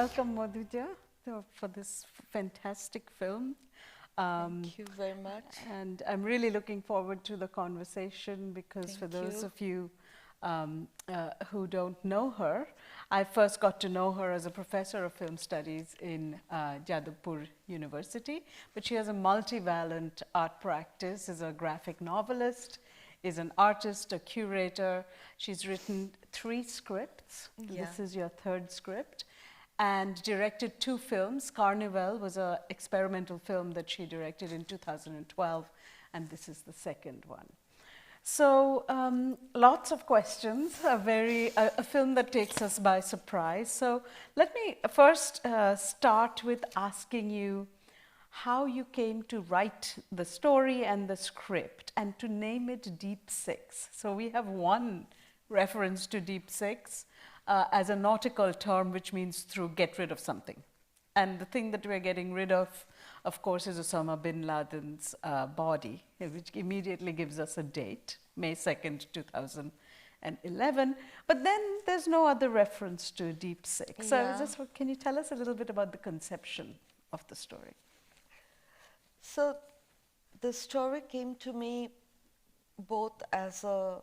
welcome, Madhuja, for this fantastic film. Thank you very much. And I'm really looking forward to the conversation because for those of you who don't know her, I first got to know her as a professor of film studies in Jadavpur University, but she has a multivalent art practice, is a graphic novelist, is an artist, a curator. She's written 3 scripts. Yeah. This is your 3rd script. And directed 2 films. Carnival was an experimental film that she directed in 2012, and this is the 2nd one. So lots of questions, a film that takes us by surprise. So let me first start with asking you how you came to write the story and the script and to name it Deep6. So we have one reference to Deep6 as a nautical term, which means to get rid of something. And the thing that we're getting rid of course, is Osama bin Laden's body, which immediately gives us a date, May 2nd, 2011. But then there's no other reference to Deep6. So can you tell us a little bit about the conception of the story? So the story came to me both as a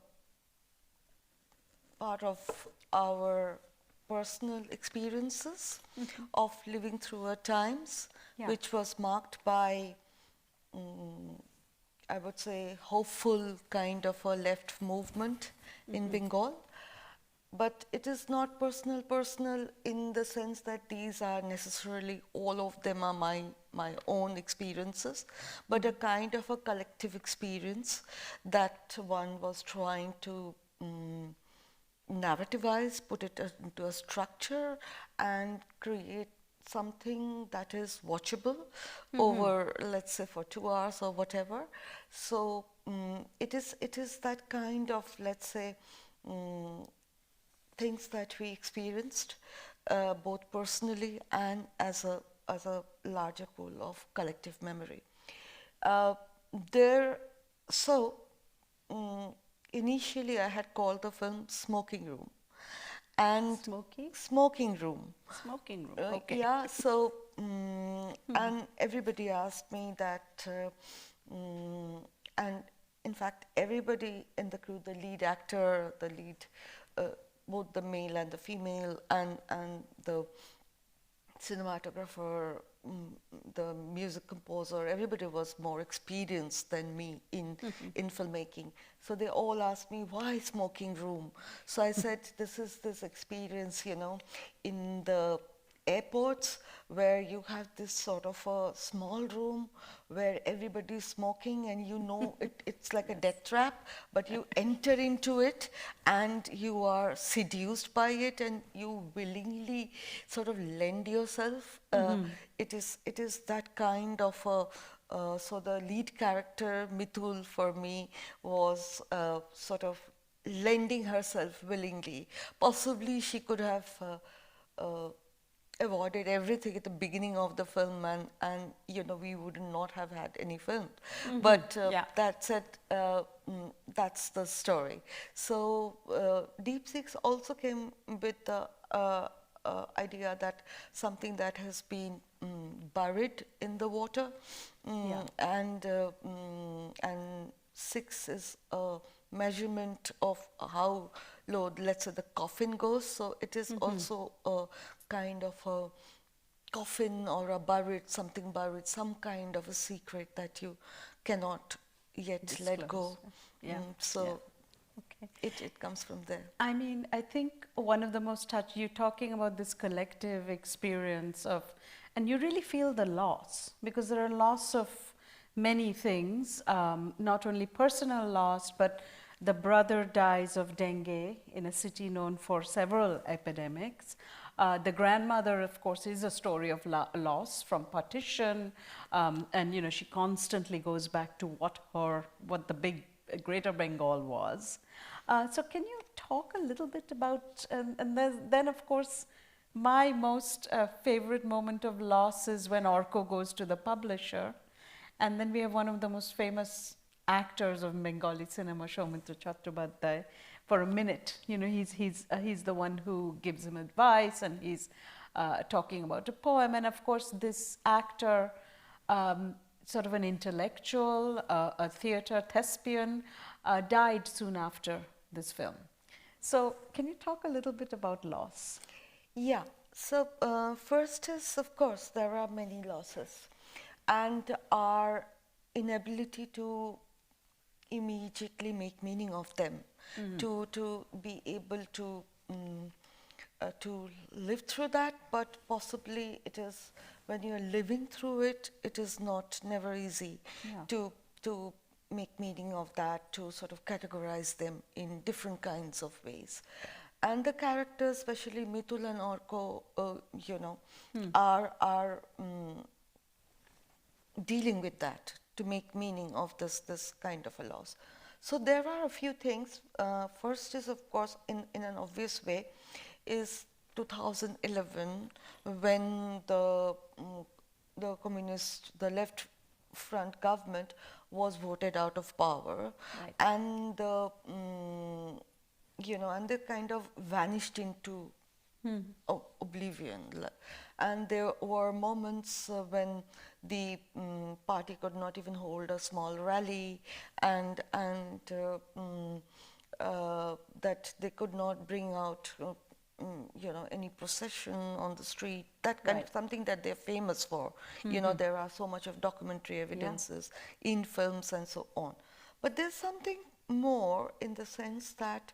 part of our personal experiences of living through our times, which was marked by, I would say, hopeful kind of a left movement in Bengal. But it is not personal in the sense that these are necessarily, all of them are my own experiences, but a kind of a collective experience that one was trying to narrativize, put it into a structure and create something that is watchable over, let's say, for 2 hours or whatever. So it is that kind of, let's say, things that we experienced both personally and as a larger pool of collective memory. Initially I had called the film Smoking Room. And Smoking Room. Smoking Room, okay. Yeah, so, and everybody asked me that, and in fact everybody in the crew, the lead actor, the lead, both the male and the female, and the cinematographer, the music composer, everybody was more experienced than me in filmmaking. So they all asked me, why Smoking Room? So I said, this is this experience, you know, in the airports where you have this sort of a small room where everybody's smoking and you know it's like a death trap, but you enter into it and you are seduced by it and you willingly sort of lend yourself. It is that kind of a, so the lead character, Mithul, for me was sort of lending herself willingly. Possibly she could have avoided everything at the beginning of the film and you know, we would not have had any film. But that said, that's the story. So Deep6 also came with the idea that something that has been buried in the water, and 6 is a measurement of how low, let's say, the coffin goes. So it is also a kind of a coffin or a buried, something buried, some kind of a secret that you cannot yet let go. It comes from there. I mean, I think one of the most you're talking about this collective experience of, and you really feel the loss, because there are loss of many things, not only personal loss, but the brother dies of dengue in a city known for several epidemics. The grandmother, of course, is a story of loss from partition, and you know, she constantly goes back to what the big Greater Bengal was. So can you talk a little bit about, and then of course, my most favorite moment of loss is when Orko goes to the publisher, and then we have one of the most famous actors of Bengali cinema, Soumitra Chattopadhyay, for a minute. You know, he's the one who gives him advice, and he's talking about a poem. And of course, this actor, sort of an intellectual, a theater thespian, died soon after this film. So can you talk a little bit about loss? Yeah. So first is, of course, there are many losses, and our inability to immediately make meaning of them, to be able to live through that, but possibly it is when you're living through it, it is never easy Yeah. to make meaning of that, to sort of categorize them in different kinds of ways. And the characters, especially Mitul and Orko, are dealing with that to make meaning of this kind of a loss. So there are a few things. First is, of course, in an obvious way, is 2011 when the left front government was voted out of power, Right. and and they kind of vanished into oblivion. And there were moments when the party could not even hold a small rally, and that they could not bring out any procession on the street, that kind Right. of something that they're famous for. There are so much of documentary evidences in films and so on. But there's something more in the sense that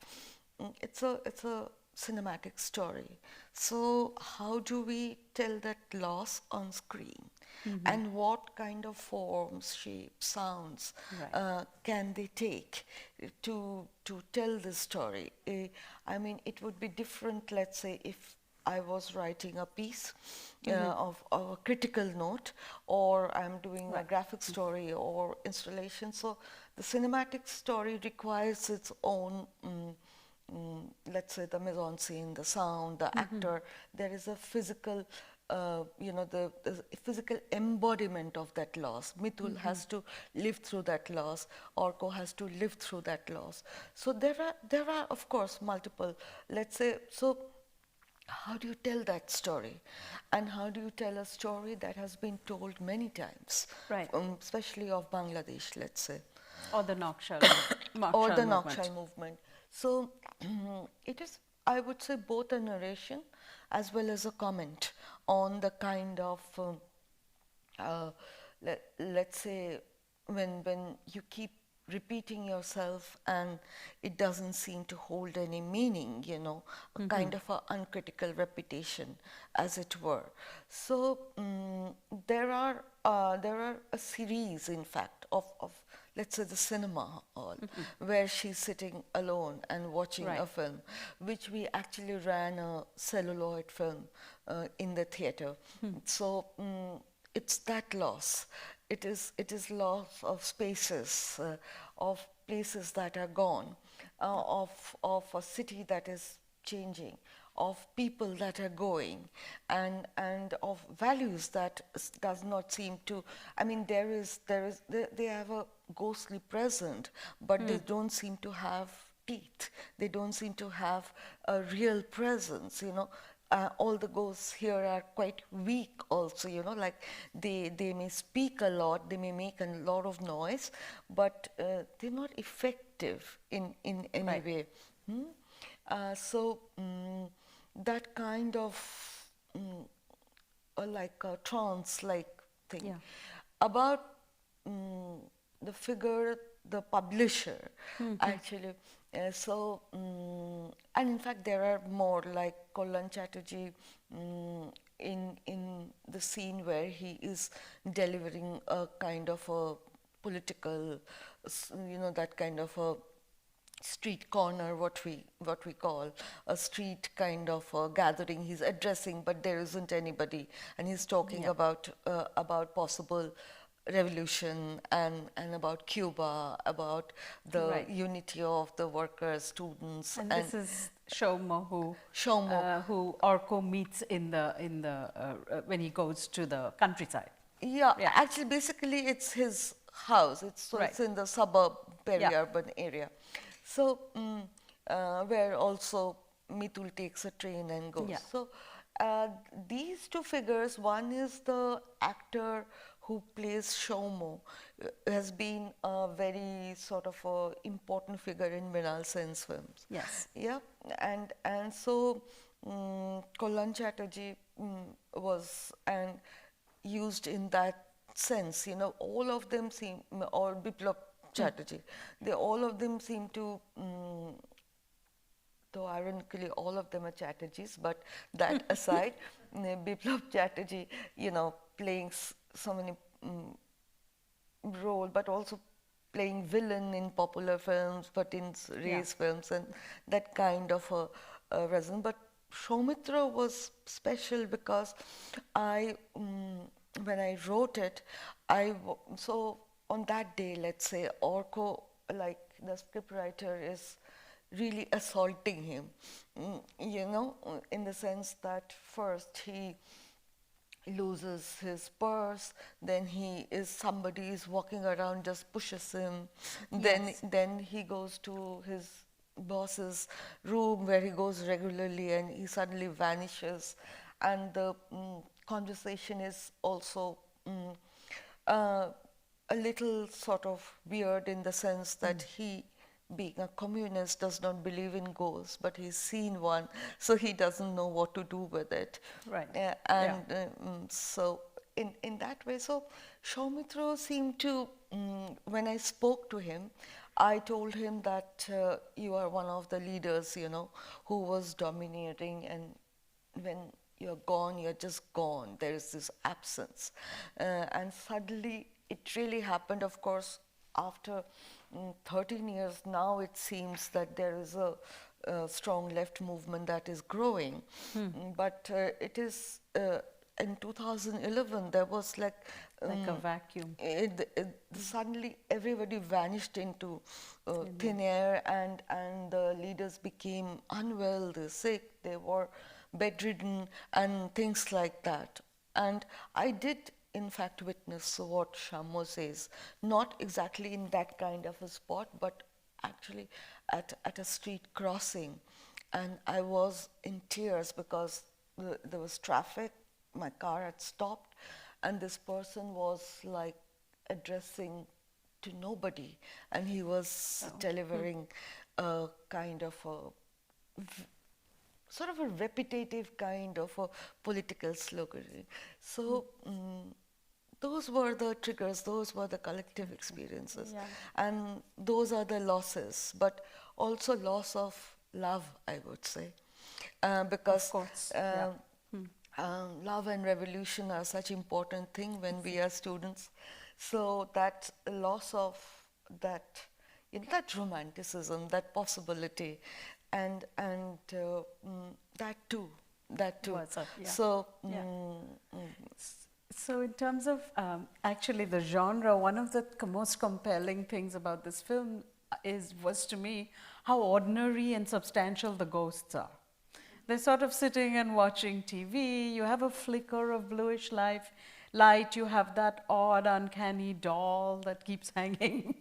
it's a cinematic story. So how do we tell that loss on screen? And what kind of forms, shapes, sounds Right. can they take to tell this story? I mean, it would be different, let's say, if I was writing a piece of a critical note, or I'm doing a graphic story or installation. So the cinematic story requires its own let's say the mise en scene, the sound, the actor. There is a physical, the physical embodiment of that loss. Mitul has to live through that loss. Orko has to live through that loss. So there are of course multiple. Let's say so. How do you tell that story, and how do you tell a story that has been told many times, Right. especially of Bangladesh, let's say, Or the Nakshal, or the movement. Nakshal movement? So it is, I would say, both a narration as well as a comment on the kind of, let's say, when you keep repeating yourself and it doesn't seem to hold any meaning, a kind of a uncritical repetition, as it were. So there are a series, in fact, of let's say the cinema hall, where she's sitting alone and watching a film, which we actually ran a celluloid film in the theater. So it's that loss. It is loss of spaces, of places that are gone, of a city that is changing, of people that are going, and of values that does not seem to. I mean, they have a ghostly present, but they don't seem to have teeth. They don't seem to have a real presence. All the ghosts here are quite weak also, like they may speak a lot, they may make a lot of noise, but they're not effective in any way. So that kind of like a trance-like thing. About the figure, the publisher, actually. And in fact, there are more, like Kollan Chatterjee in the scene where he is delivering a kind of a political, that kind of a street corner, what we call a street kind of a gathering. He's addressing, but there isn't anybody, and he's talking about possible revolution and about Cuba, about the unity of the workers, students. And this is Shomo, who Orko meets in the when he goes to the countryside. Yeah, actually, basically, it's his house. It's in the suburb, peri-urban area. So where also Mitul takes a train and goes. So uh, these two figures, one is the actor who plays Shomo, has been a very sort of a important figure in Mrinal Sen's films. Yes. Yeah, and so Kollan Chatterjee was and used in that sense. You know, all of them seem, or Biplab Chatterjee, they all of them seem to. Though ironically, all of them are Chatterjees, but that aside, Biplab Chatterjee, you know, playing so many role, but also playing villain in popular films, but in race films, and that kind of a reason. But Soumitra was special because when I wrote it, so on that day, let's say, Orko, like the scriptwriter, is really assaulting him, you know, in the sense that first he loses his purse, then somebody is walking around, just pushes him, then he goes to his boss's room where he goes regularly and he suddenly vanishes, and the conversation is also uh, a little sort of weird in the sense that he, being a communist, does not believe in ghosts, but he's seen one, so he doesn't know what to do with it. Right. So in that way, so Soumitra seemed to, when I spoke to him, I told him that you are one of the leaders, you know, who was dominating, and when you're gone, you're just gone. There is this absence. And suddenly it really happened, of course, after 13 years now, it seems that there is a strong left movement that is growing. But it is, in 2011, there was like a vacuum. Suddenly everybody vanished into thin air, and the leaders became unwell, they're sick, they were bedridden, and things like that. And I did, in fact, witness what Shammo says, not exactly in that kind of a spot, but actually at a street crossing. And I was in tears because there was traffic, my car had stopped, and this person was like addressing to nobody, and he was delivering a kind of a sort of a repetitive kind of a political slogan. So those were the triggers, those were the collective experiences, and those are the losses, but also loss of love, I would say, because Of course. love and revolution are such important thing when we are students. So that loss of that, you know, that romanticism, that possibility, and that too. So. So in terms of actually the genre, one of the most compelling things about this film was to me how ordinary and substantial the ghosts are. They're sort of sitting and watching TV. You have a flicker of bluish light. You have that odd, uncanny doll that keeps hanging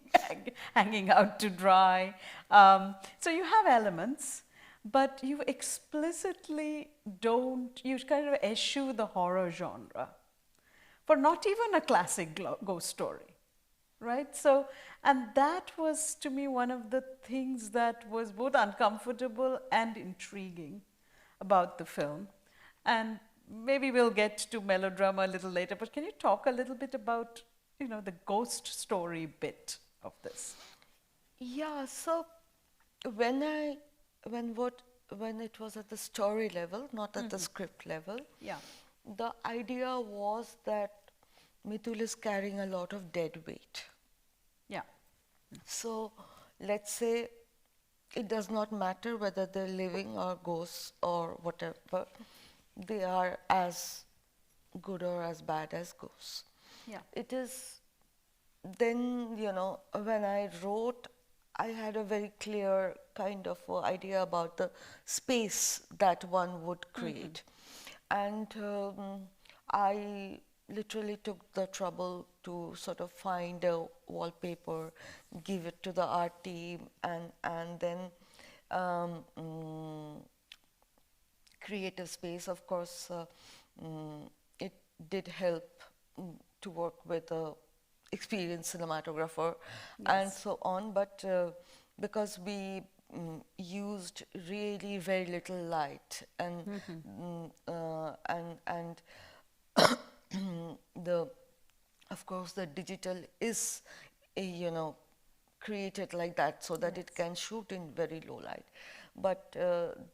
out to dry. So you have elements, but you explicitly don't. You kind of eschew the horror genre for not even a classic ghost story, right? So, and that was to me one of the things that was both uncomfortable and intriguing about the film. And maybe we'll get to melodrama a little later, but can you talk a little bit about, you know, the ghost story bit of this? Yeah, so when it was at the story level, not at the script level, the idea was that Mithul is carrying a lot of dead weight. Yeah. So let's say it does not matter whether they're living or ghosts or whatever, they are as good or as bad as ghosts. Yeah. It is then, you know, when I wrote, I had a very clear kind of idea about the space that one would create. And I literally took the trouble to sort of find a wallpaper, give it to the art team, and then creative space. Of course, it did help to work with a experienced cinematographer and Yes. so on. But because we used really very little light and the of course the digital is created like that so that it can shoot in very low light, but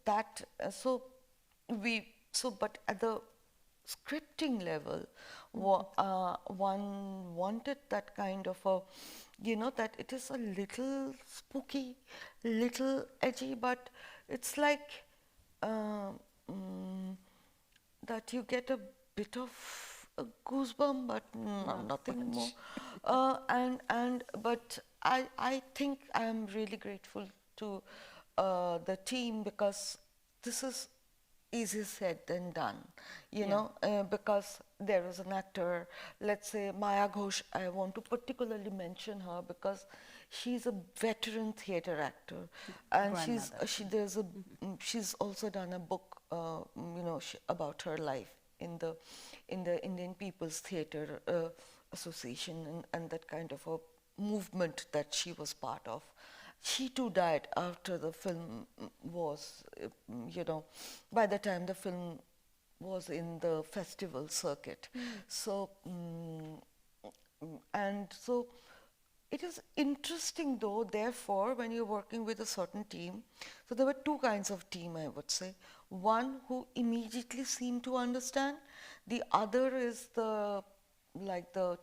that so we so but at the scripting level one wanted that kind of a that it is a little spooky, little edgy, but it's like uh, mm, that you get a bit of a goosebump, but nothing more. And but I think I am really grateful to the team, because this is easier said than done, because there is an actor, let's say Maya Ghosh. I want to particularly mention her because she's a veteran theatre actor, and Grandmother. she's also done a book, about her life in the Indian People's Theatre Association, and that kind of a movement that she was part of. She too died after the film was, by the time the film was in the festival circuit. So, and so it is interesting though, therefore, when you're working with a certain team. So there were two kinds of team, I would say. One who immediately seemed to understand, the other is the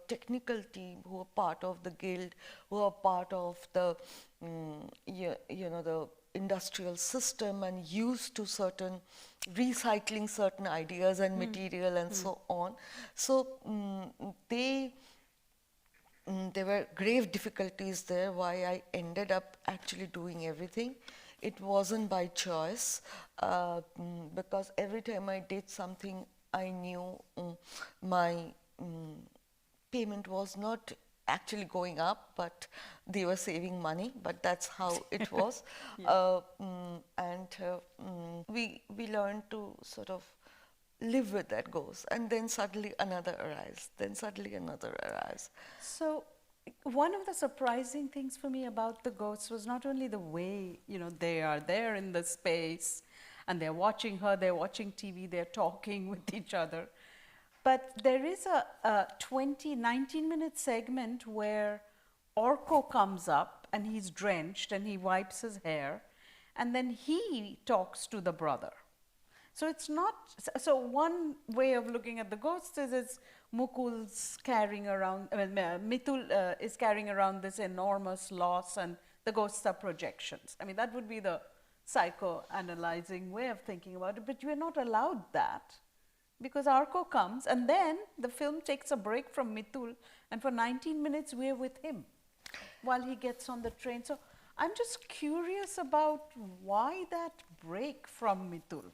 technical team who are part of the guild, who are part of the the industrial system and used to certain recycling certain ideas and material and so on. So there were grave difficulties there, why I ended up actually doing everything. It wasn't by choice, because every time I did something, I knew my payment was not actually going up, but they were saving money, but that's how it was. We learned to sort of live with that ghost, and then suddenly another arrives, then suddenly another arrives. So one of the surprising things for me about the ghosts was not only the way, they are there in the space and they're watching her, they're watching TV, they're talking with each other, but there is a 19-minute segment where Orko comes up and he's drenched and he wipes his hair, and then he talks to the brother. So it's not, so one way of looking at the ghosts is it's Mukul's carrying around, Mithul is carrying around this enormous loss, and the ghosts are projections. I mean, that would be the psychoanalyzing way of thinking about it, but we're not allowed that because Arko comes, and then the film takes a break from Mithul, and for 19 minutes we're with him while he gets on the train. So I'm just curious about why that break from Mithul.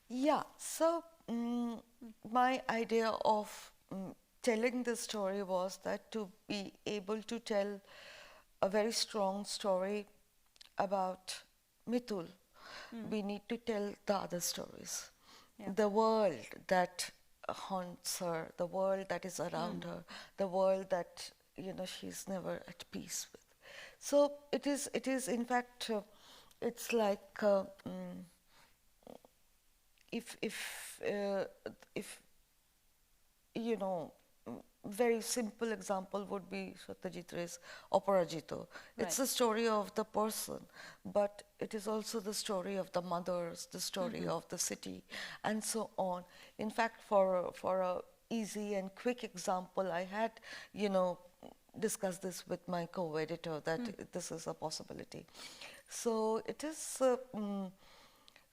Yeah, so my idea of telling the story was that to be able to tell a very strong story about Mithul, we need to tell the other stories. Yeah. The world that haunts her, the world that is around her, the world that she's never at peace with. So it is in fact, it's like if very simple example would be Satyajit Ray's Aparajito. It's the story of the person, but it is also the story of the mothers, the story of the city, and so on. In fact, for a easy and quick example, I had discussed this with my co-editor that this is a possibility. So it is.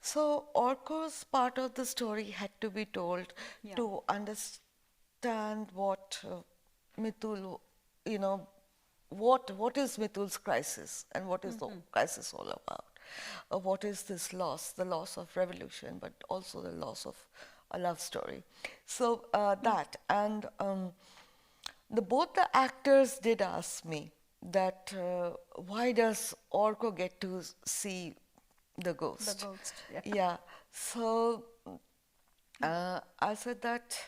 So Orko's part of the story had to be told to understand what Mithul, what is Mithul's crisis and what is the crisis all about? What is this loss, the loss of revolution, but also the loss of a love story. So that, and both the actors did ask me that why does Orko get to see the ghost. The ghost, yeah. Yeah. So I said that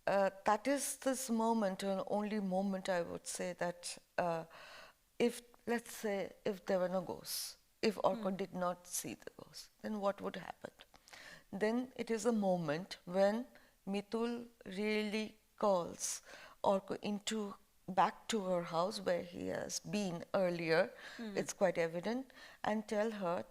that is this moment, an only moment I would say that if, let's say, if there were no ghosts, if Orko did not see the ghost, then what would happen? Then it is a moment when Mitul really calls Orko into back to her house where he has been earlier. It's quite evident, and tell him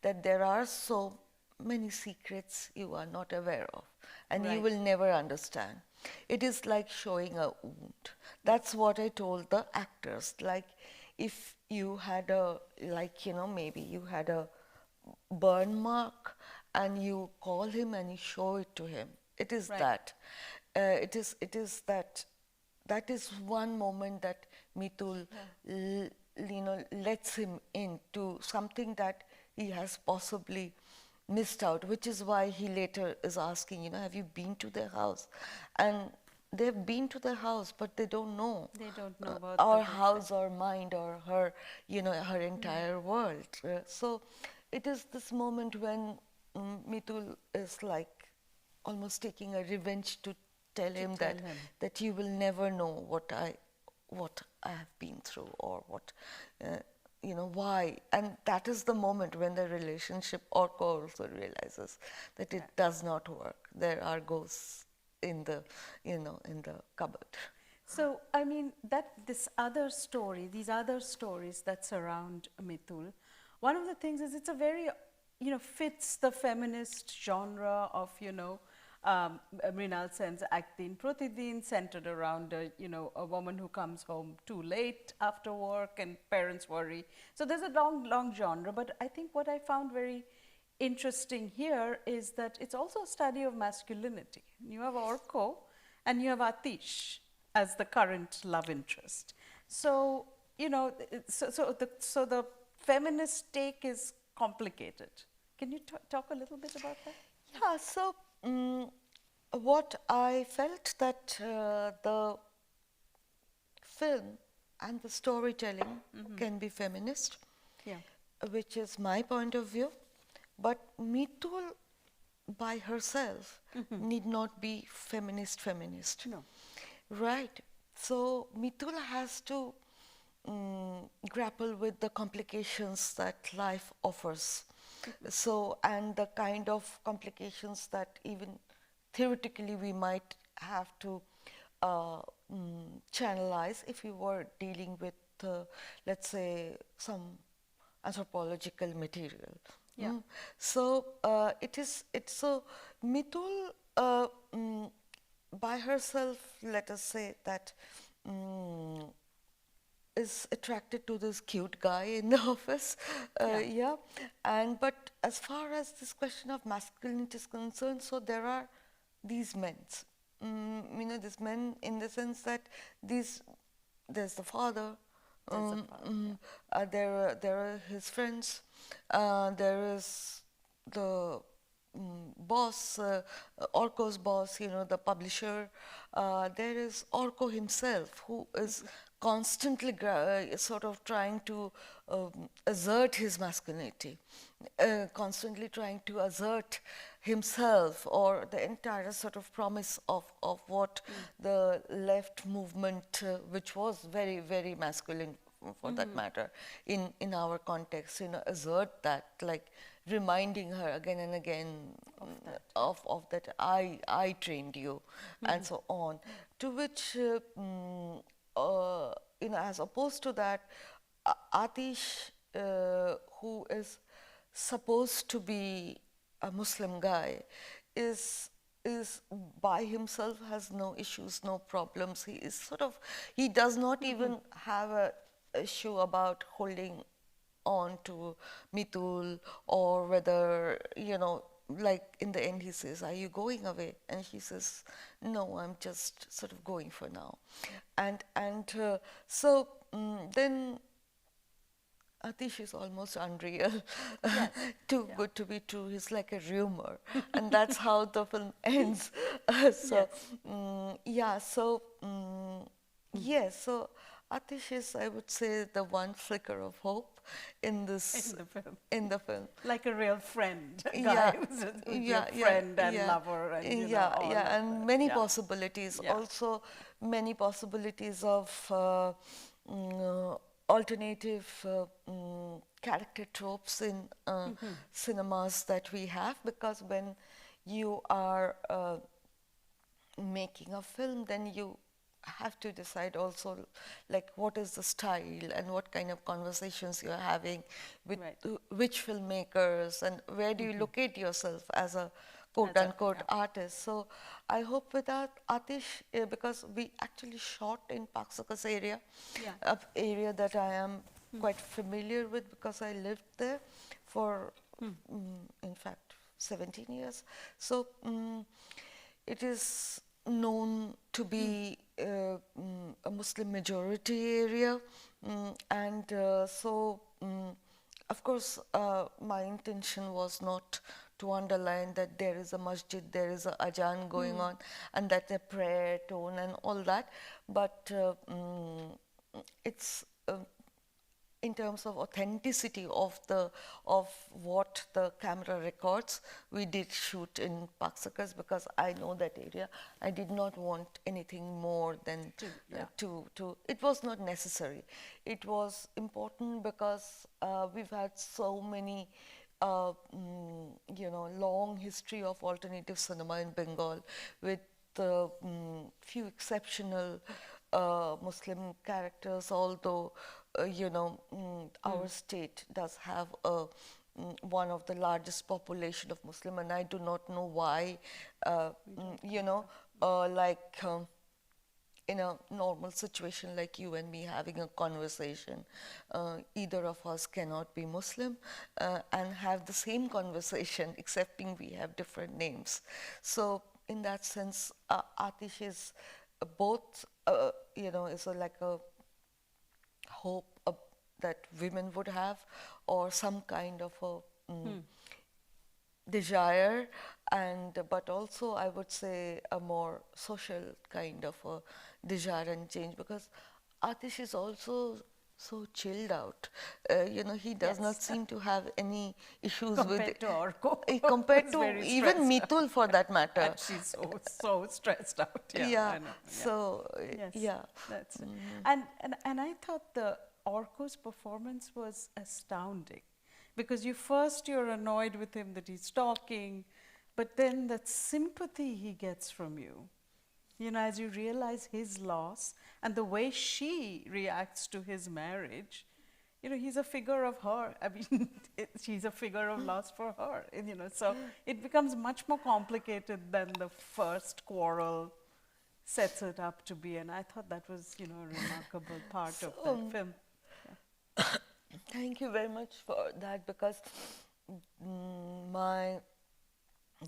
that there are so many secrets you are not aware of, and you Right. will never understand. It is like showing a wound. That's what I told the actors. Like, if you had maybe you had a burn mark and you call him and you show it to him. It is Right. that. It is that. That is one moment that Mitul, lets him into something that he has possibly missed out, which is why he later is asking, have you been to their house? And they've been to their house, but they don't know They don't know about our the house or mind or her, her entire world. So it is this moment when Mitul is like almost taking a revenge to tell him tell that him. that you will never know what I have been through, or what why. And that is the moment when the relationship, Orko also realizes that it does not work. There are ghosts in the in the cupboard. So, I mean, these other stories that surround Mitul, one of the things is it's a very, fits the feminist genre of, Mrinal Sen's Ek Din Pratidin, centered around, a woman who comes home too late after work and parents worry. So there's a long genre, but I think what I found very interesting here is that it's also a study of masculinity. You have Orko and you have Atish as the current love interest. So, so the feminist take is complicated. Can you talk a little bit about that? Yeah, so what I felt that the film and the storytelling can be feminist, Yeah. which is my point of view, but Mitul by herself need not be feminist. No. Right. So Mitul has to grapple with the complications that life offers. So, and the kind of complications that even theoretically we might have to channelize if we were dealing with, let's say, some anthropological material. Yeah. So it's so Mitul by herself, let us say that is attracted to this cute guy in the office, yeah. And but as far as this question of masculinity is concerned, so there are these men, these men in the sense that there's the father, there are his friends, there is the boss, Orko's boss, the publisher. There is Orko himself, who is constantly sort of trying to assert his masculinity, constantly trying to assert himself, or the entire sort of promise of what the left movement, which was very, very masculine for that matter, in our context, assert that, like reminding her again and again of that I trained you, and so on. To which, as opposed to that, Atish, who is supposed to be a Muslim guy, is by himself, has no issues, no problems. He is sort of, he does not even have a issue about holding on to Mitul, or whether, like in the end he says, are you going away? And she says, no, I'm just sort of going for now. And so then Atish is almost unreal, too good to be true. He's like a rumor, and that's how the film ends. So, yes. So Atish is, I would say, the one flicker of hope in this In the film. in the film. Like a real friend, a Yeah, guy who's your friend and lover and, you know, all of and that. many Yeah. possibilities. Yeah. Also, many possibilities of alternative character tropes in cinemas that we have, because when you are making a film, then you have to decide also, like, what is the style and what kind of conversations you're having with Right. which filmmakers, and where do you locate yourself as a quote As a, unquote yeah. artist. So I hope with that, Atish, because we actually shot in Park Circus area, Yeah. an area that I am quite familiar with because I lived there for, in fact, 17 years. So it is known to be a Muslim majority area, and so of course my intention was not to underline that there is a masjid, there is a adhan going on, and that a prayer tone and all that, but it's in terms of authenticity of what the camera records, we did shoot in Park Circus because I know that area. I did not want anything more than yeah. to. It was not necessary. It was important because we've had so many. You know, long history of alternative cinema in Bengal with few exceptional Muslim characters, although you know, our state does have one of the largest population of Muslim, and I do not know why, you know, like in a normal situation like you and me having a conversation, either of us cannot be Muslim and have the same conversation, excepting we have different names. So in that sense, Atish is both, you know, is like a hope that women would have, or some kind of a desire, and but also I would say a more social kind of a desire and change, because Atish is also so chilled out. You know, he does not Yes. seem to have any issues with Compared to Orko, compared who's to very even stressed out. Mitul for that matter. And she's so stressed out. Yeah, Yeah, I know. Yeah. so Yes, yeah. that's it. And I thought the Orko's performance was astounding, because you're annoyed with him that he's talking, but then that sympathy he gets from you, you know, as you realize his loss and the way she reacts to his marriage, you know, he's a figure of her. I mean, she's a figure of loss for her, and, you know, so it becomes much more complicated than the first quarrel sets it up to be. And I thought that was, you know, a remarkable part of that film. Thank you very much for that, because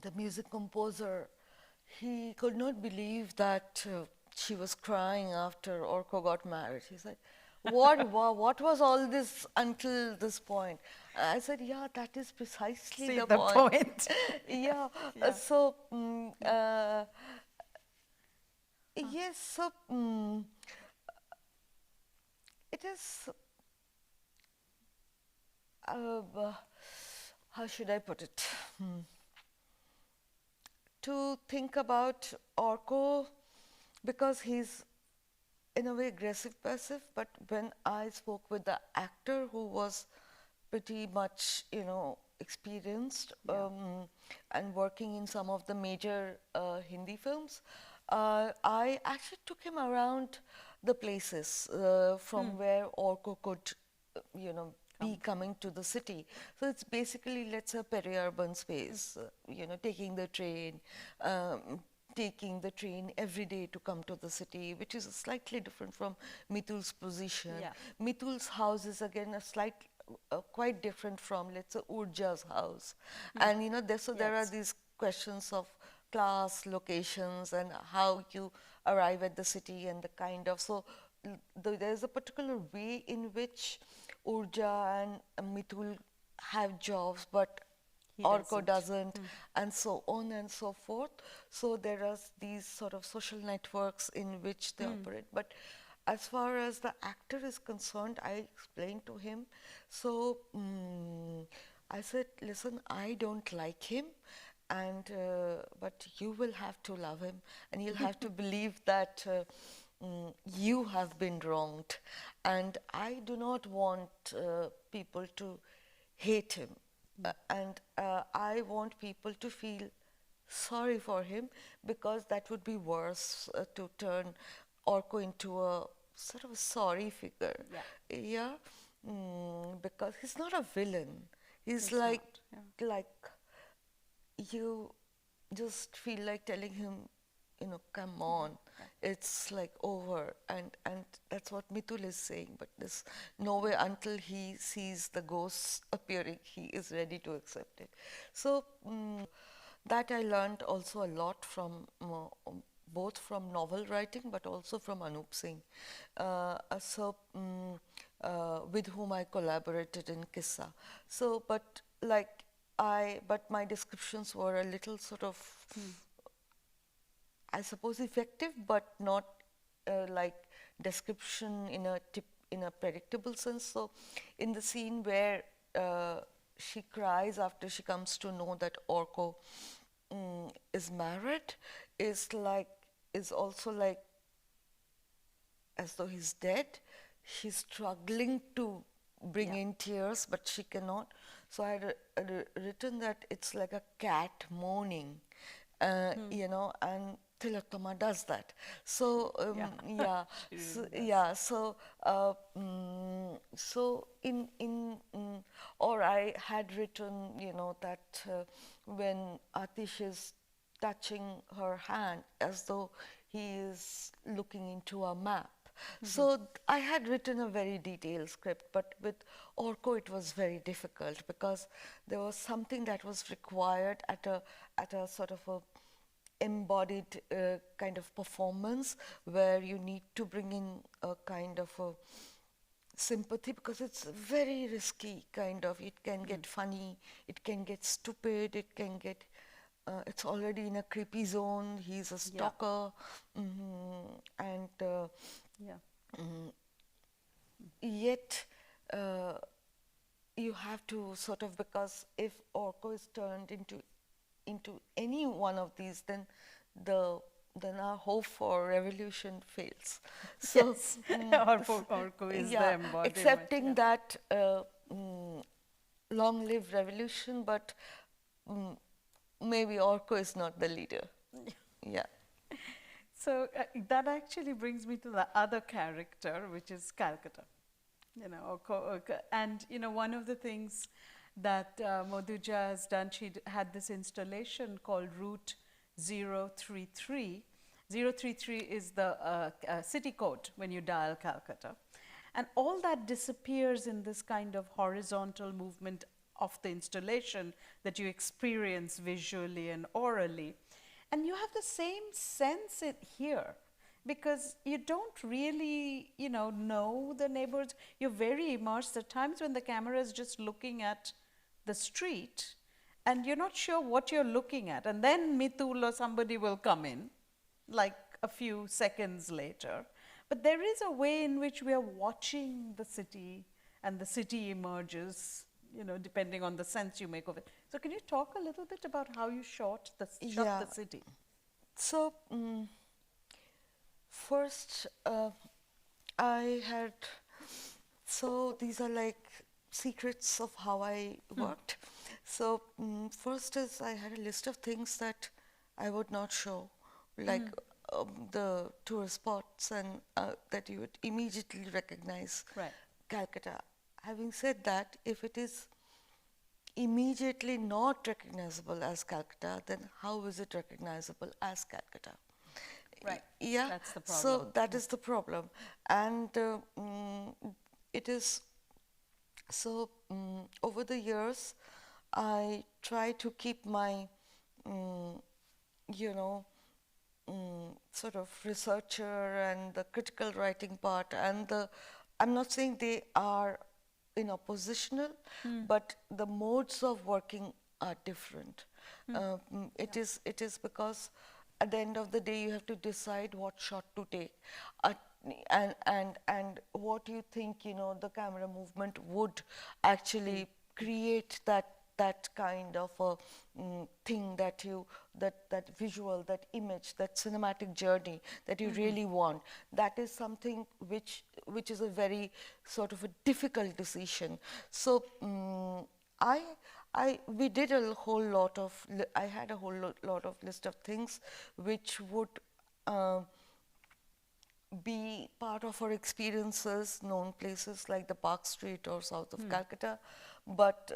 the music composer, he could not believe that she was crying after Orko got married. He's like, what was all this until this point? I said, yeah, that is precisely See the the point. point. Yeah. Yeah. So yes, so it is. How should I put it? To think about Orko, because he's in a way aggressive passive, but when I spoke with the actor who was pretty much, you know, experienced and working in some of the major Hindi films, I actually took him around the places from where Orko could, you know, be coming to the city. So it's basically, let's say, a peri-urban space, you know, taking the train every day to come to the city, which is slightly different from Mitul's position. Yeah. Mitul's house is again quite different from, let's say, Urja's house. And, you know, there are Yes. these questions of class, locations, and how you arrive at the city and the kind of, so there's a particular way in which Urja and Mitul have jobs, but He Orko doesn't. doesn't, and so on and so forth. So there are these sort of social networks in which they operate. But as far as the actor is concerned, I explained to him. So I said, listen, I don't like him, and but you will have to love him, and you'll have to believe that you have been wronged, and I do not want people to hate him, and I want people to feel sorry for him, because that would be worse to turn Orko into a sort of a sorry figure. Yeah. Yeah, because he's not a villain. He's He's like not, yeah. like you just feel like telling him, come on, it's like over, and that's what Mitul is saying. But there's no way until he sees the ghosts appearing, he is ready to accept it. So that I learned also a lot from both from novel writing, but also from Anup Singh, with whom I collaborated in Kissa. So, but but my descriptions were a little sort of, I suppose, effective, but not like description in a predictable sense. So, in the scene where she cries after she comes to know that Orko is married, is also like as though he's dead. She's struggling to bring in tears, but she cannot. So I written that it's like a cat moaning, and Tilottama does that. So yeah, She really so, does. yeah. So or I had written, that when Atish is touching her hand as though he is looking into a map. So I had written a very detailed script, but with Orko it was very difficult, because there was something that was required at a sort of a embodied kind of performance, where you need to bring in a kind of a sympathy, because it's very risky kind of. It can get funny, it can get stupid, it can get it's already in a creepy zone. He's a stalker, and Yeah. yet you have to sort of, because if Orko is turned into any one of these, then our hope for revolution fails. So Yes. Orko is the yeah, embodiment. accepting Yeah. that long live revolution, but maybe Orko is not the leader. Yeah. So that actually brings me to the other character, which is Calcutta. And one of the things that Madhuja has done, she had this installation called Route 033. 033 is the city code when you dial Calcutta. And all that disappears in this kind of horizontal movement of the installation that you experience visually and orally. And you have the same sense here, because you don't really, know the neighborhoods. You're very immersed. At times when the camera is just looking at the street and you're not sure what you're looking at. And then Mitul or somebody will come in, like a few seconds later. But there is a way in which we are watching the city, and the city emerges, depending on the sense you make of it. So can you talk a little bit about how you shot the city? So first, I had, so these are like secrets of how I worked. So first is, I had a list of things that I would not show, like the tourist spots, and that you would immediately recognize Right. Calcutta. Having said that, if it is immediately not recognizable as Calcutta, then how is it recognizable as Calcutta? Right. Yeah. That's the So problem. that is the problem, and it is. So over the years, I try to keep my, you know, sort of researcher and the critical writing part, and I'm not saying they are in oppositional, but the modes of working are different. It is because at the end of the day you have to decide what shot to take. and what you think, you know, the camera movement would actually create that kind of a thing that you, that visual, that image, that cinematic journey that you really want. That is something which is a very sort of a difficult decision. So we did a whole lot of, I had a whole lot of list of things which would be part of our experiences, known places like the Park Street or south of Calcutta, but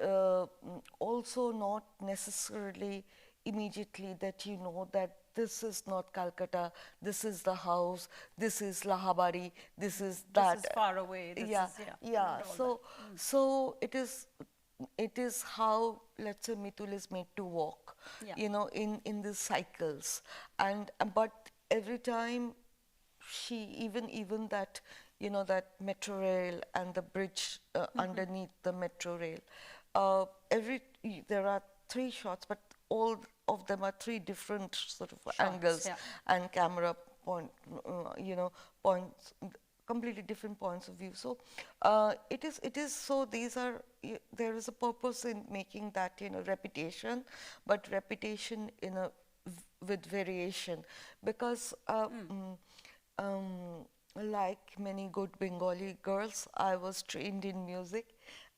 also not necessarily immediately that you know that this is not Calcutta, this is the house, this is Lahabari, this is that. This is far away. This Yeah, is, yeah. yeah. and all So, so it is how, let's say, Mitul is made to walk, Yeah. you know, in these cycles, and but every time she, even that, you know, that metro rail and the bridge underneath the metro rail, there are 3 shots, but all of them are 3 different sort of angles yeah. and camera point, you know, points, completely different points of view. So it is so these are, there is a purpose in making that, you know, repetition, but repetition in a with variation, because like many good Bengali girls, I was trained in music,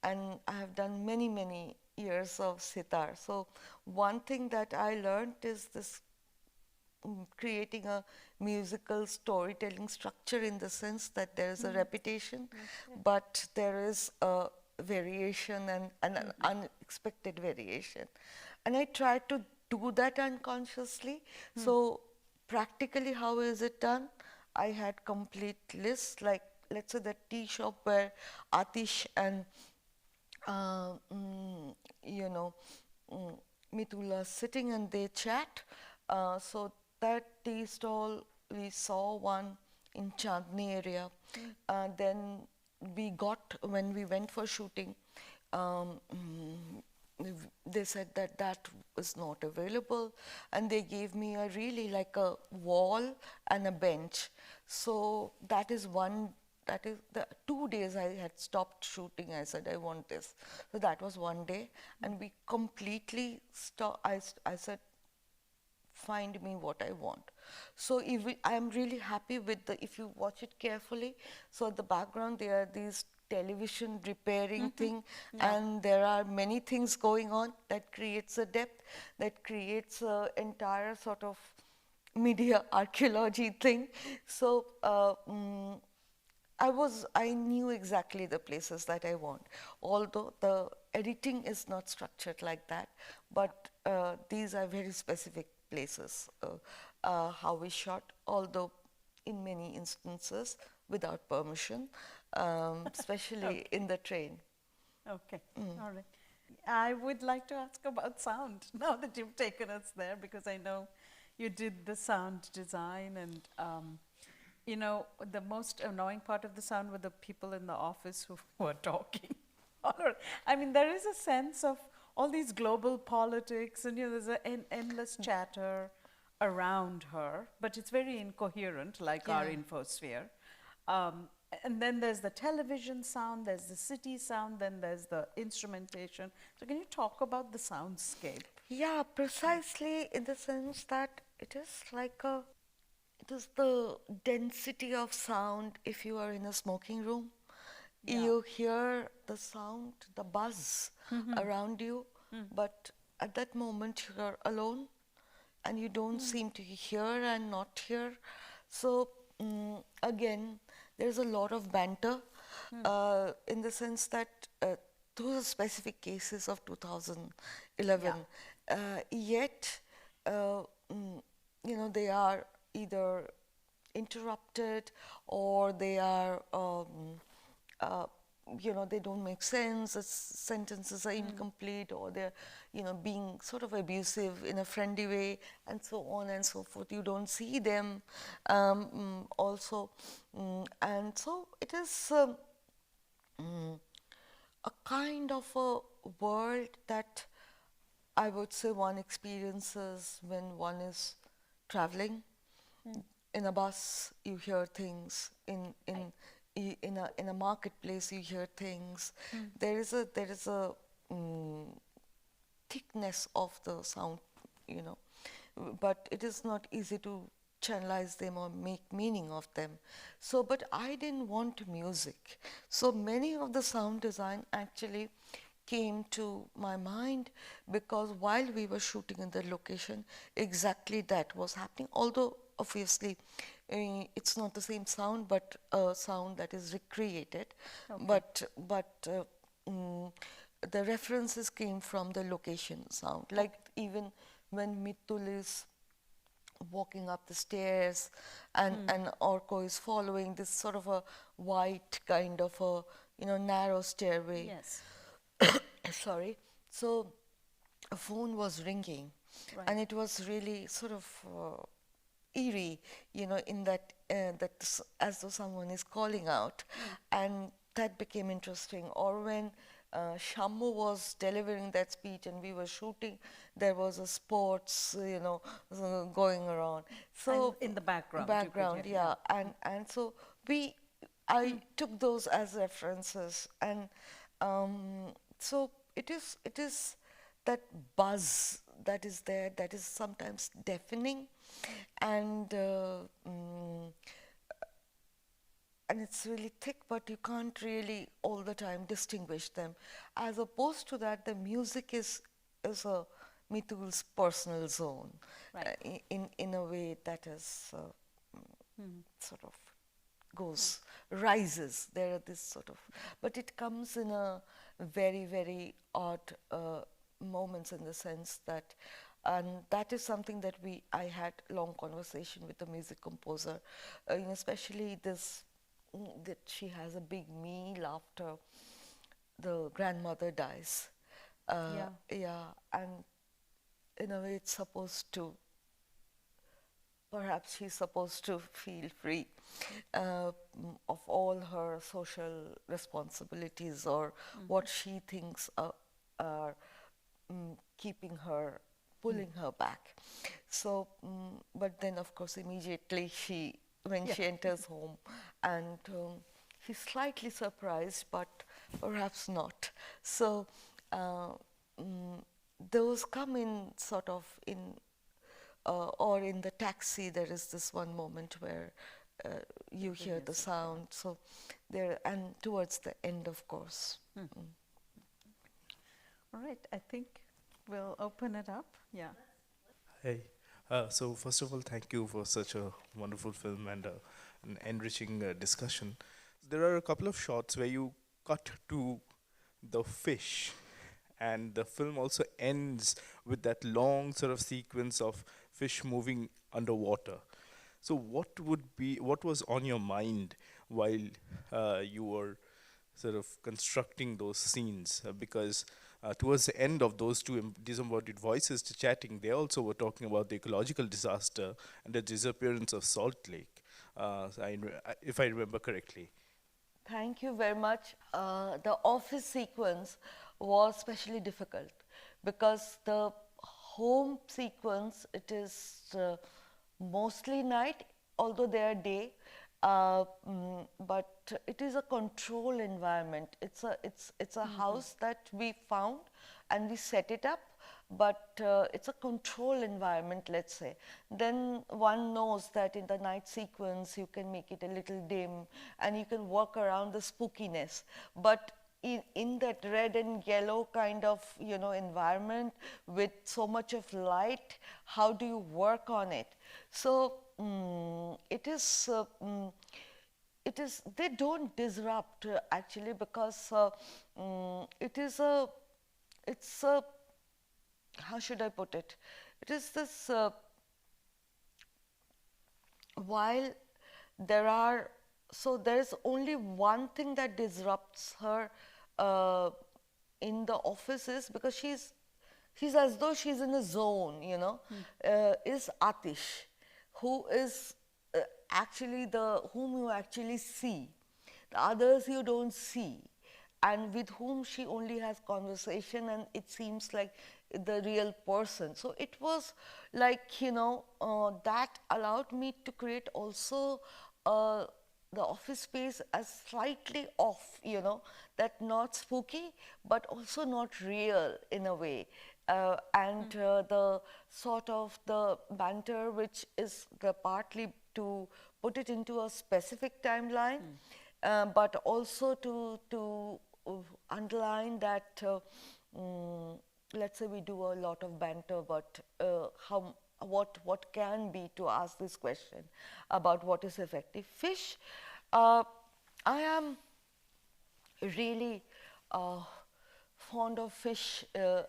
and I have done many years of sitar. So one thing that I learned is this creating a musical storytelling structure, in the sense that there is a repetition, but there is a variation, and an unexpected variation. And I try to do that unconsciously. So practically, how is it done? I had complete lists, like let's say the tea shop where Atish and you know, Mitula sitting and they chat. So that tea stall, we saw one in Chandni area. Then when we went for shooting, they said that that was not available, and they gave me a really like a wall and a bench. So that is the 2 days I had stopped shooting. I said, I want this. So that was one day, and we completely stopped. I said, find me what I want. So I am really happy with if you watch it carefully, so the background there are these television repairing thing, and there are many things going on that creates a depth, that creates a entire sort of media archaeology thing. So I knew exactly the places that I want, although the editing is not structured like that, but these are very specific places, how we shot, although in many instances without permission, especially in the train. Okay, all right. I would like to ask about sound now that you've taken us there, because I know you did the sound design, and you know, the most annoying part of the sound were the people in the office who were talking. I mean, there is a sense of all these global politics, and you know, there's an endless chatter around her, but it's very incoherent, like our Yeah. infosphere. And then there's the television sound, there's the city sound, then there's the instrumentation. So can you talk about the soundscape? Yeah, precisely, in the sense that it is the density of sound. If you are in a smoking room, Yeah. you hear the sound, the buzz around you, but at that moment you're alone, and you don't seem to hear and not hear. So again, there's a lot of banter, in the sense that those are specific cases of 2011. Yet, you know, they are either interrupted, or they are uh, you know, they don't make sense, the sentences are incomplete, or they're, you know, being sort of abusive in a friendly way, and so on and so forth. You don't see them also. And so it is a kind of a world that I would say one experiences when one is traveling. in a bus you hear things, in a marketplace you hear things. There is a mm, thickness of the sound, you know, but it is not easy to channelize them or make meaning of them. So, but I didn't want music. So many of the sound design actually came to my mind because while we were shooting in the location, exactly that was happening. Although obviously it's not the same sound, but a sound that is recreated. Okay. But the references came from the location sound. Like even when Mitul is walking up the stairs and Orko is following this sort of a white kind of a narrow stairway. Yes. Sorry. So a phone was ringing, Right. and it was really sort of eerie, in that as though someone is calling out, and that became interesting. Or when Shammu was delivering that speech and we were shooting, there was a sports, going around. So And in the background, you could background, hear, yeah, and so I took those as references, and so it is that buzz that is there, that is sometimes deafening, and and it's really thick, but you can't really all the time distinguish them. As opposed to that, the music is a Mitul's personal zone, Right. in a way that is sort of goes rises. There are this sort of, but it comes in a very very odd moments, in the sense that, and that is something that I had long conversation with the music composer, especially this, that she has a big meal after the grandmother dies. Yeah. Yeah, and in a way it's supposed to, perhaps she's supposed to feel free of all her social responsibilities, or what she thinks are keeping her, pulling her back. So, but then of course immediately when Yeah. she enters home, and she's slightly surprised, but perhaps not. So, uh, mm, those come in sort of or in the taxi, there is this one moment where you hear the sound. So there, and towards the end, of course. All right. I think we'll open it up. Yeah. Hey, so first of all, thank you for such a wonderful film and an enriching discussion. There are a couple of shots where you cut to the fish, and the film also ends with that long sort of sequence of fish moving underwater. So, what was on your mind while you were sort of constructing those scenes? Because towards the end of those two disembodied voices chatting, they also were talking about the ecological disaster and the disappearance of Salt Lake, if I remember correctly. Thank you very much. The office sequence was especially difficult because the home sequence, it is mostly night, although they are day, but it is a control environment. It's a house that we found and we set it up, but it's a control environment, let's say. Then one knows that in the night sequence you can make it a little dim and you can work around the spookiness. But in that red and yellow kind of environment with so much of light, how do you work on it? So they don't disrupt actually, because it's a, how should I put it? It is this, while there is only one thing that disrupts her uh, in the offices, because she's as though she's in a zone, is Atish, who is actually whom you actually see. The others you don't see, and with whom she only has conversation, and it seems like the real person. So it was like, that allowed me to create also the office space as slightly off, that not spooky, but also not real in a way. And the sort of the banter, which is the partly to put it into a specific timeline, but also to underline that, let's say we do a lot of banter, but what can be, to ask this question about what is effective fish. I am really fond of fish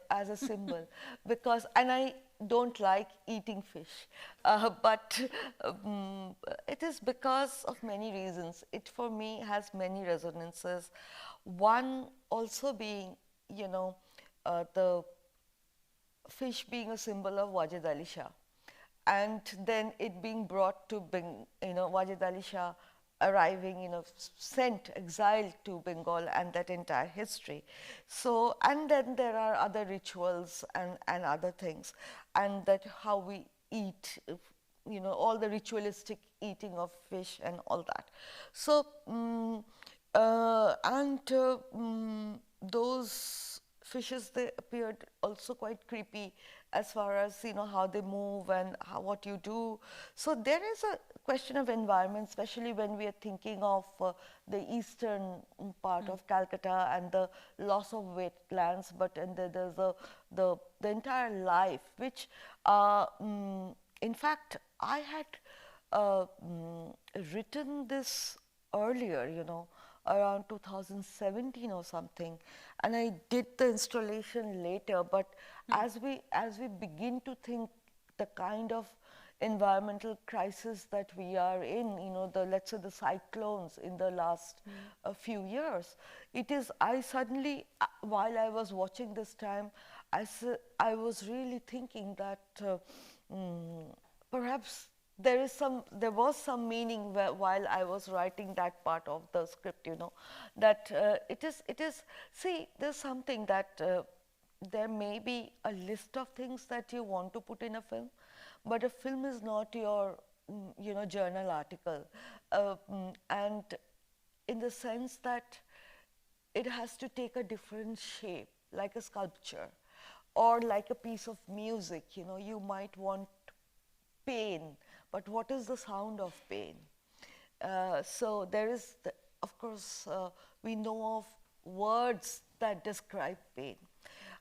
as a symbol, because, and I don't like eating fish, but it is because of many reasons. It for me has many resonances. One also being, the fish being a symbol of Wajid Ali Shah, and then it being brought to Wajid Ali Shah arriving, sent, exiled to Bengal, and that entire history. So, and then there are other rituals and other things, and that how we eat, all the ritualistic eating of fish and all that. So, those fishes, they appeared also quite creepy as far as, how they move and what you do. So there is a question of environment, especially when we are thinking of the eastern part of Calcutta and the loss of wetlands, but and there's the entire life, which in fact I had written this earlier, around 2017 or something, and I did the installation later. But as we begin to think the kind of environmental crisis that we are in, let's say the cyclones in the last few years, it is, I suddenly, while I was watching this time, I was really thinking that perhaps there was some meaning while I was writing that part of the script, that it is, see, there's something that there may be a list of things that you want to put in a film, but a film is not your, journal article, and in the sense that it has to take a different shape, like a sculpture or like a piece of music. You might want pain, but what is the sound of pain? So there is, of course, we know of words that describe pain,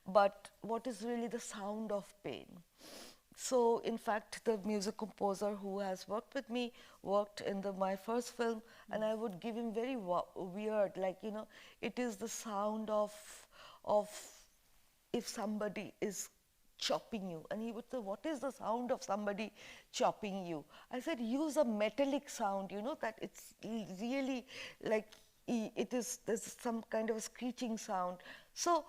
but what is really the sound of pain? So in fact, the music composer who has worked with me worked in my first film, and I would give him very weird, like, it is the sound of if somebody is chopping you. And he would say, what is the sound of somebody chopping you? I said, use a metallic sound, that it's really like, there's some kind of a screeching sound. So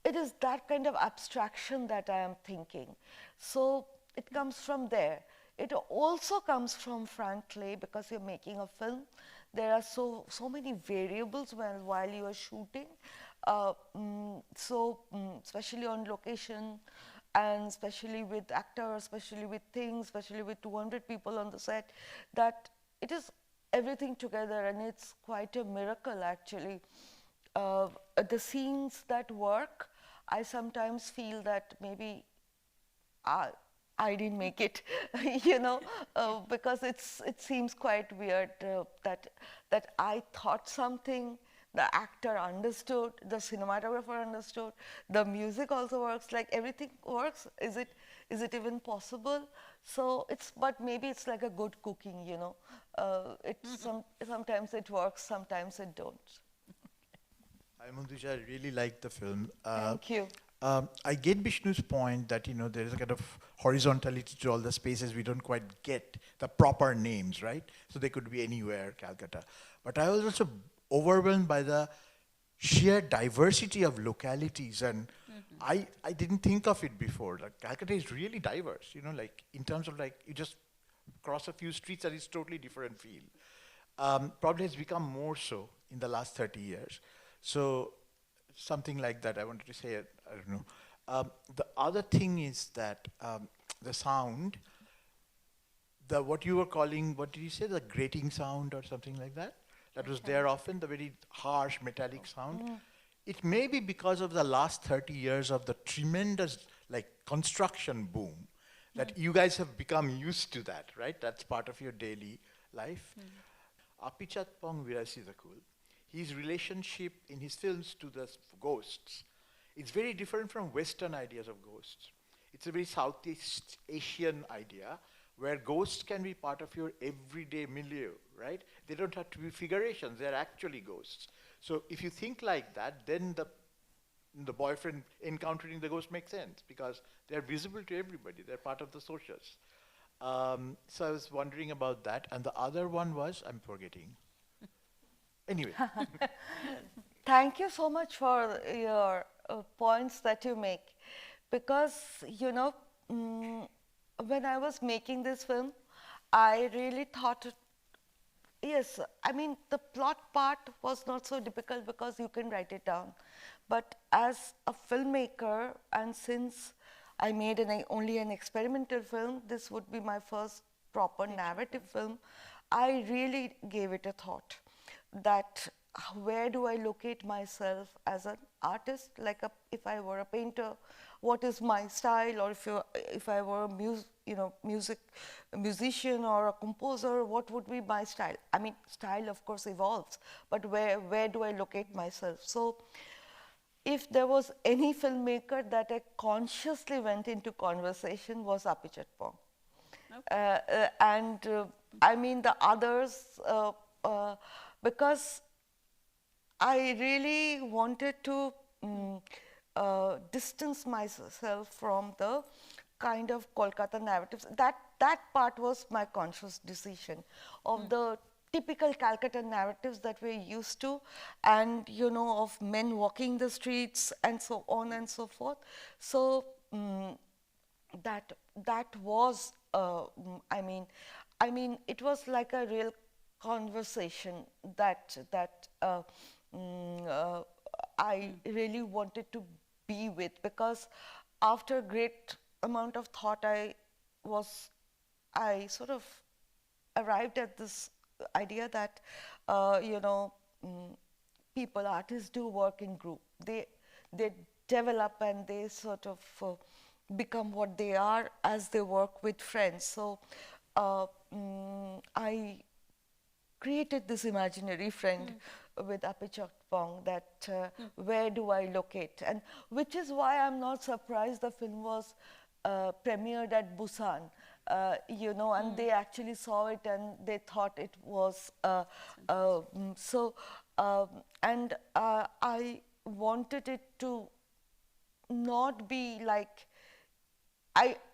it is that kind of abstraction that I am thinking. So it comes from there. It also comes from, frankly, because you're making a film, there are so many variables while you are shooting. Especially on location, and especially with actors, especially with things, especially with 200 people on the set, that it is everything together, and it's quite a miracle, actually. The scenes that work, I sometimes feel that maybe I didn't make it, because it seems quite weird that I thought something, the actor understood, the cinematographer understood, the music also works, like everything works. Is it even possible? So but maybe it's like a good cooking, sometimes it works, sometimes it don't. Hi, Madhuja, I really like the film. Thank you. I get Bishnu's point that there is a kind of horizontality to all the spaces. We don't quite get the proper names, right? So they could be anywhere, Calcutta. But I was also overwhelmed by the sheer diversity of localities, and I didn't think of it before. Like, Calcutta is really diverse, like in terms of, like, you just cross a few streets and it's totally different feel. Probably has become more so in the last 30 years. So something like that I wanted to say, I don't know. The other thing is that the sound, what you were calling, what did you say, the grating sound or something like that? That was there often, the very harsh metallic sound. It may be because of the last 30 years of the tremendous construction boom that you guys have become used to that, right? That's part of your daily life. Apichatpong Virasithakul, his relationship in his films to the ghosts, it's very different from Western ideas of ghosts. It's a very Southeast Asian idea where ghosts can be part of your everyday milieu, right? They don't have to be figurations, they're actually ghosts. So if you think like that, then the boyfriend encountering the ghost makes sense because they're visible to everybody, they're part of the socials. So I was wondering about that. And the other one was, I'm forgetting. Anyway. Thank you so much for your points that you make, because when I was making this film, I really thought, yes, I mean the plot part was not so difficult because you can write it down, but as a filmmaker, and since I made only an experimental film, this would be my first proper narrative film, I really gave it a thought that where do I locate myself as an artist? Like if I were a painter, what is my style? Or if I were a musician or a composer, what would be my style? I mean, style of course evolves, but where do I locate myself? So if there was any filmmaker that I consciously went into conversation was Apichatpong. I mean the others, because I really wanted to distance myself from the kind of Kolkata narratives. That part was my conscious decision of the typical Calcutta narratives that we're used to, and of men walking the streets and so on and so forth. So that was I mean it was like a real conversation that I really wanted to be with, because after a great amount of thought I sort of arrived at this idea that people, artists do work in group. They develop and they sort of become what they are as they work with friends. So I created this imaginary friend with Apichatpong, that where do I locate, and which is why I'm not surprised the film was premiered at Busan, and they actually saw it and they thought it was and I wanted it to not be like,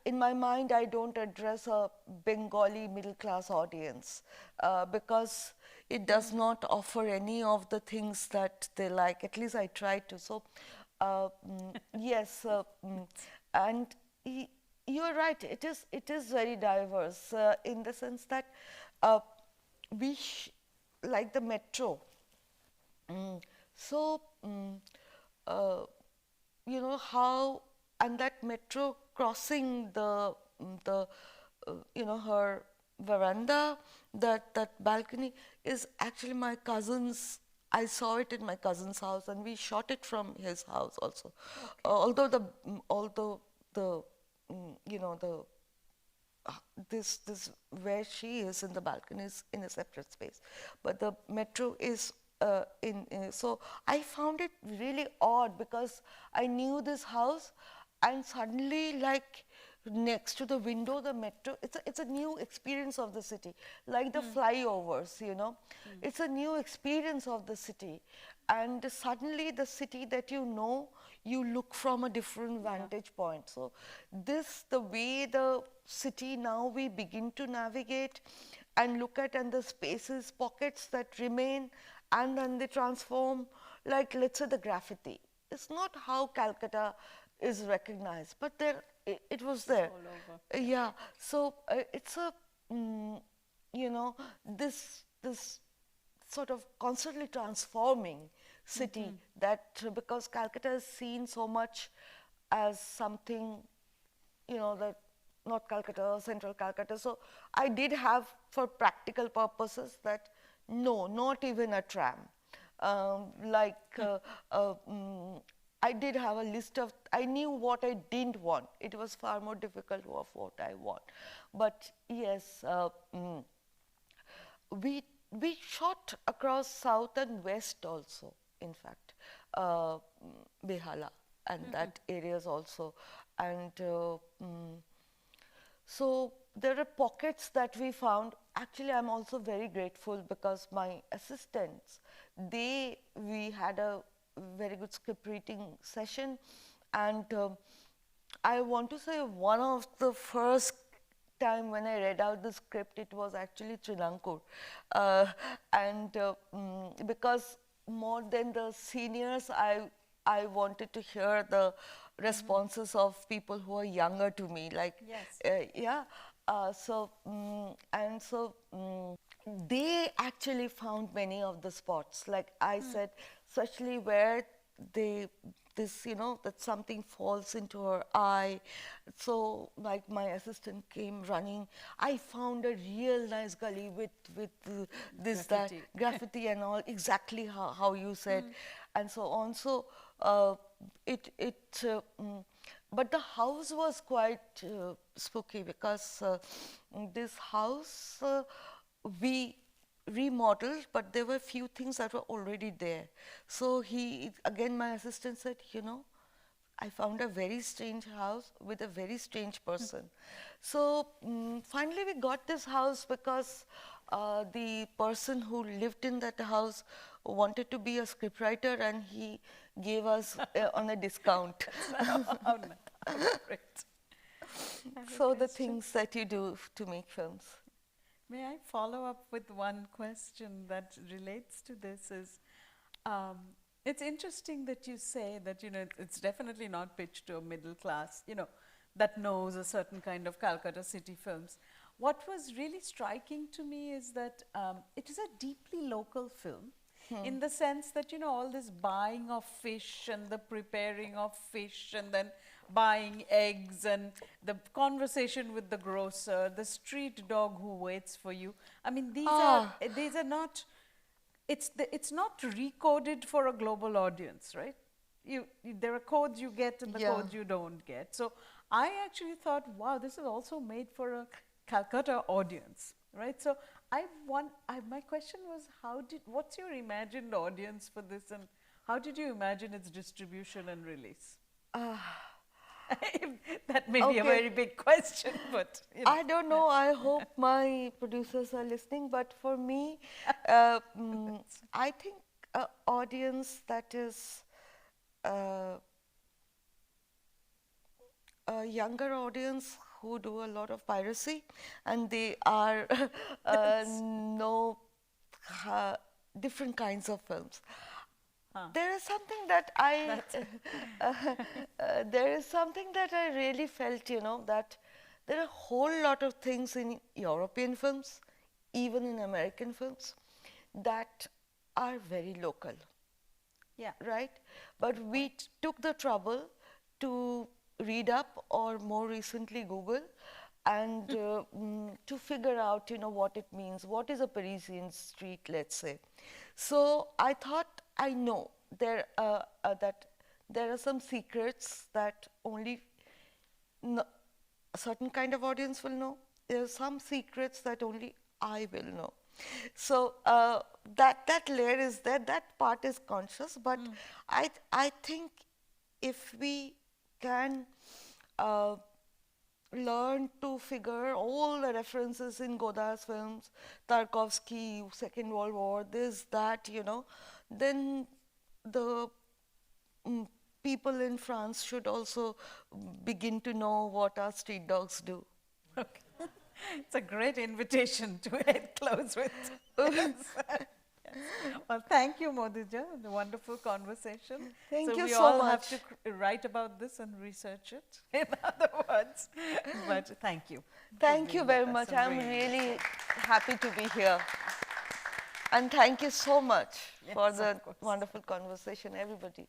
in my mind, I don't address a Bengali middle class audience because it does not offer any of the things that they like. At least I try to. So, yes, and you're right. It is very diverse in the sense that we like the metro. So, how, and that metro crossing the her veranda, that balcony is actually my cousin's. I saw it in my cousin's house, and we shot it from his house also. Although this where she is in the balcony is in a separate space, but the metro is so I found it really odd because I knew this house, and suddenly, like next to the window, the metro, it's a new experience of the city, like the flyovers, it's a new experience of the city, and suddenly the city that you look from a different vantage point. So the way the city now we begin to navigate and look at, and the spaces, pockets that remain, and then they transform, like let's say the graffiti. It's not how Calcutta is recognized, but it was there. All over. Yeah. So it's a this sort of constantly transforming city that because Calcutta has seen so much as something, that North Calcutta, Central Calcutta. So I did have, for practical purposes, that no, not even a tram. I did have a list of, I knew what I didn't want. It was far more difficult of what I want. But yes, we shot across south and west also, in fact, Behala and that areas also. And so there are pockets that we found. Actually, I'm also very grateful because my assistants, we had a very good script reading session, and I want to say one of the first time when I read out the script, it was actually Trinankur, because more than the seniors, I wanted to hear the responses of people who are younger to me, like they actually found many of the spots, like I said, especially where that something falls into her eye. So like my assistant came running, I found a real nice gully with this, Graffiti. that, graffiti and all, exactly how you said, and so on. So but the house was quite spooky because this house we remodeled, but there were few things that were already there. So again, my assistant said, I found a very strange house with a very strange person. So finally we got this house because the person who lived in that house wanted to be a scriptwriter, and he gave us on a discount. Oh, no. Great. So the things that you do to make films. May I follow up with one question that relates to this? It's interesting that you say that, it's definitely not pitched to a middle class, that knows a certain kind of Calcutta city films. What was really striking to me is that it is a deeply local film, in the sense that, all this buying of fish and the preparing of fish and then buying eggs and the conversation with the grocer, the street dog who waits for you. I mean, these are not, it's not recoded for a global audience, right? There are codes you get and the codes you don't get. So I actually thought, wow, this is also made for a Calcutta audience, right? So my question was, what's your imagined audience for this, and how did you imagine its distribution and release? That may be a very big question, but I don't know. I hope my producers are listening. But for me, I think an audience that is a younger audience who do a lot of piracy, and they are know different kinds of films. There is something that I really felt, that there are a whole lot of things in European films, even in American films, that are very local. Yeah. Right? But we took the trouble to read up, or more recently Google, and to figure out, what it means. What is a Parisian street, let's say. So I thought, I know that there are some secrets that only a certain kind of audience will know. There are some secrets that only I will know. So that layer is there. That part is conscious. But I think if we can learn to figure all the references in Godard's films, Tarkovsky, Second World War, this, that, then the people in France should also begin to know what our street dogs do. Okay. It's a great invitation to close with. Yes. Well, thank you, Madhuja. The wonderful conversation. Thank you we so all much. have to write about this and research it, in other words. But thank you. Thank you very much. I'm really happy to be here. And thank you so much for the wonderful conversation, everybody.